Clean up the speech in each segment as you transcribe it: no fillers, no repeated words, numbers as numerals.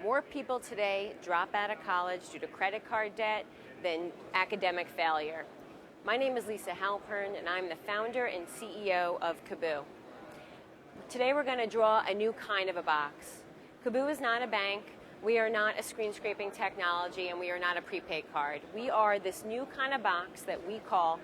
More people today drop out of college due to credit card debt than academic failure. My name is Lisa Halpern, and I'm the founder and CEO of Kiboo. Today we're going to draw a new kind of a box. Kiboo is not a bank, we are not a screen scraping technology, and we are not a prepaid card. We are this new kind of box that we call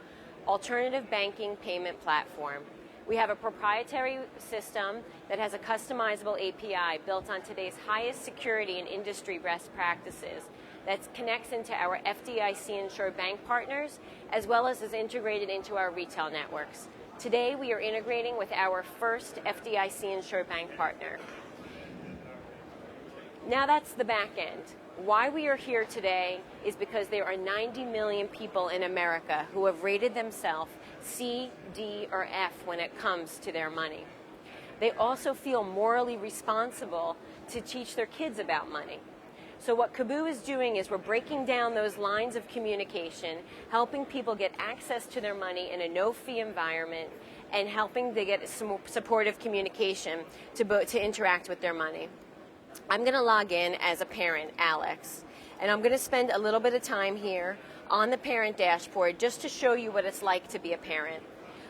alternative banking payment platform. We have a proprietary system that has a customizable API built on today's highest security and industry best practices that connects into our FDIC-insured bank partners, as well as is integrated into our retail networks. Today, we are integrating with our first FDIC-insured bank partner. Now that's the back end. Why we are here today is because there are 90 million people in America who have rated themselves C, D, or F when it comes to their money. They also feel morally responsible to teach their kids about money. So what Kiboo is doing is we're breaking down those lines of communication, helping people get access to their money in a no-fee environment, and helping they get some supportive communication to interact with their money. I'm going to log in as a parent, Alex, and I'm going to spend a little bit of time here on the parent dashboard just to show you what it's like to be a parent.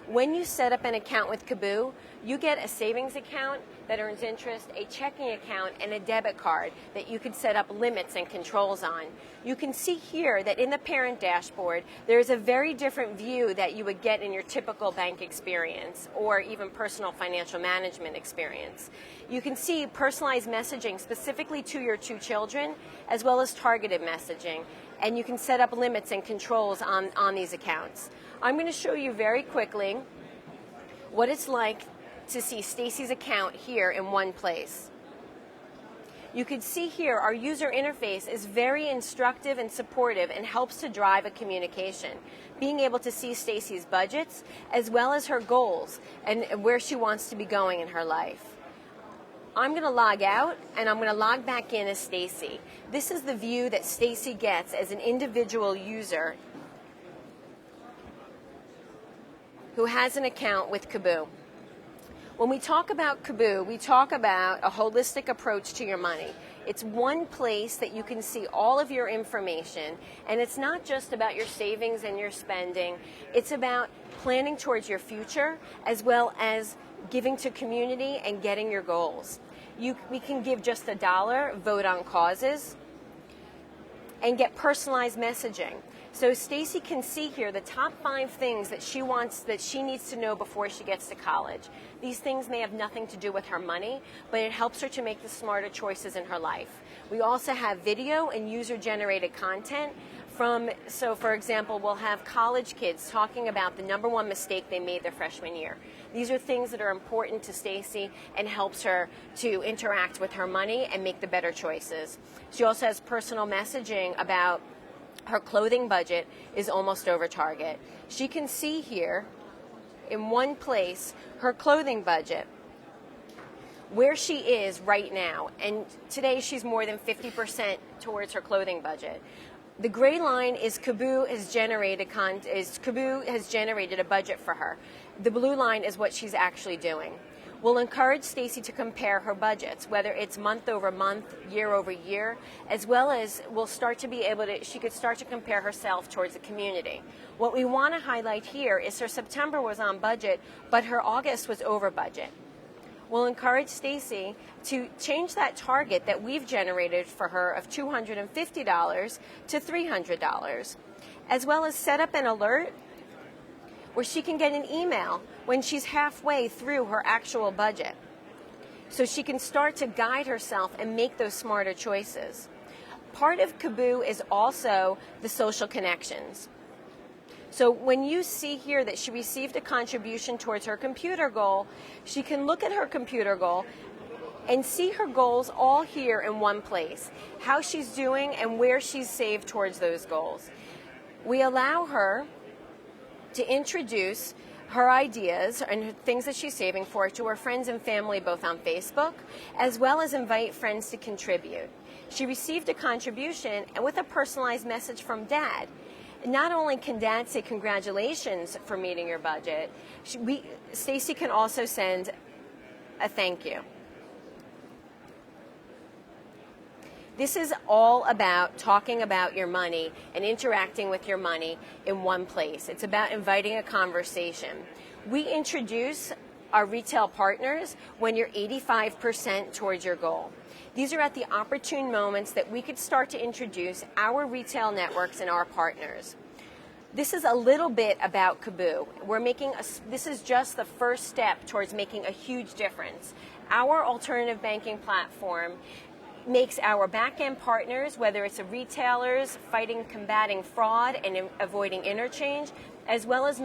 When you set up an account with Kiboo, you get a savings account that earns interest, a checking account, and a debit card that you can set up limits and controls on. You can see here that in the parent dashboard, there's a very different view that you would get in your typical bank experience or even personal financial management experience. You can see personalized messaging specifically to your two children, as well as targeted messaging. And you can set up limits and controls on these accounts. I'm going to show you very quickly what it's like to see Stacy's account here in one place. You can see here our user interface is very instructive and supportive and helps to drive a communication. Being able to see Stacy's budgets as well as her goals and where she wants to be going in her life. I'm going to log out and I'm going to log back in as Stacy. This is the view that Stacy gets as an individual user who has an account with Kiboo. When we talk about Kiboo, we talk about a holistic approach to your money. It's one place that you can see all of your information, and it's not just about your savings and your spending. It's about planning towards your future as well as giving to community and getting your goals. We can give just $1, vote on causes, and get personalized messaging. So Stacy can see here the top 5 things that she needs to know before she gets to college. These things may have nothing to do with her money, but it helps her to make the smarter choices in her life. We also have video and user-generated content so for example, we'll have college kids talking about the #1 mistake they made their freshman year. These are things that are important to Stacy and helps her to interact with her money and make the better choices. She also has personal messaging about her clothing budget is almost over target. She can see here in one place her clothing budget, where she is right now, and today she's more than 50% towards her clothing budget. The gray line is Kiboo has generated a budget for her. The blue line is what she's actually doing. We'll encourage Stacy to compare her budgets, whether it's month over month, year over year, as well as she could start to compare herself towards the community. What we want to highlight here is her September was on budget, but her August was over budget. We'll encourage Stacy to change that target that we've generated for her of $250 to $300, as well as set up an alert where she can get an email when she's halfway through her actual budget, so she can start to guide herself and make those smarter choices. Part of Kiboo is also the social connections. So when you see here that she received a contribution towards her computer goal, she can look at her computer goal and see her goals all here in one place, how she's doing and where she's saved towards those goals. We allow her to introduce her ideas and things that she's saving for to her friends and family, both on Facebook, as well as invite friends to contribute. She received a contribution and with a personalized message from Dad. Not only can Dad say congratulations for meeting your budget, Stacy can also send a thank you. This is all about talking about your money and interacting with your money in one place. It's about inviting a conversation. We introduce our retail partners when you're 85% towards your goal. These are at the opportune moments that we could start to introduce our retail networks and our partners. This is a little bit about Kiboo. This is just the first step towards making a huge difference. Our alternative banking platform makes our back-end partners, whether it's the retailers combating fraud and avoiding interchange, as well as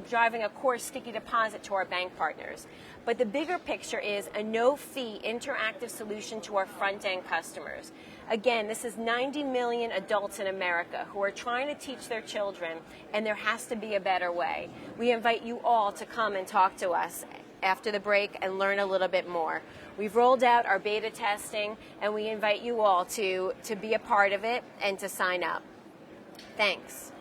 driving a core sticky deposit to our bank partners. But the bigger picture is a no-fee interactive solution to our front-end customers. Again, this is 90 million adults in America who are trying to teach their children, and there has to be a better way. We invite you all to come and talk to us after the break and learn a little bit more. We've rolled out our beta testing, and we invite you all to be a part of it and to sign up. Thanks.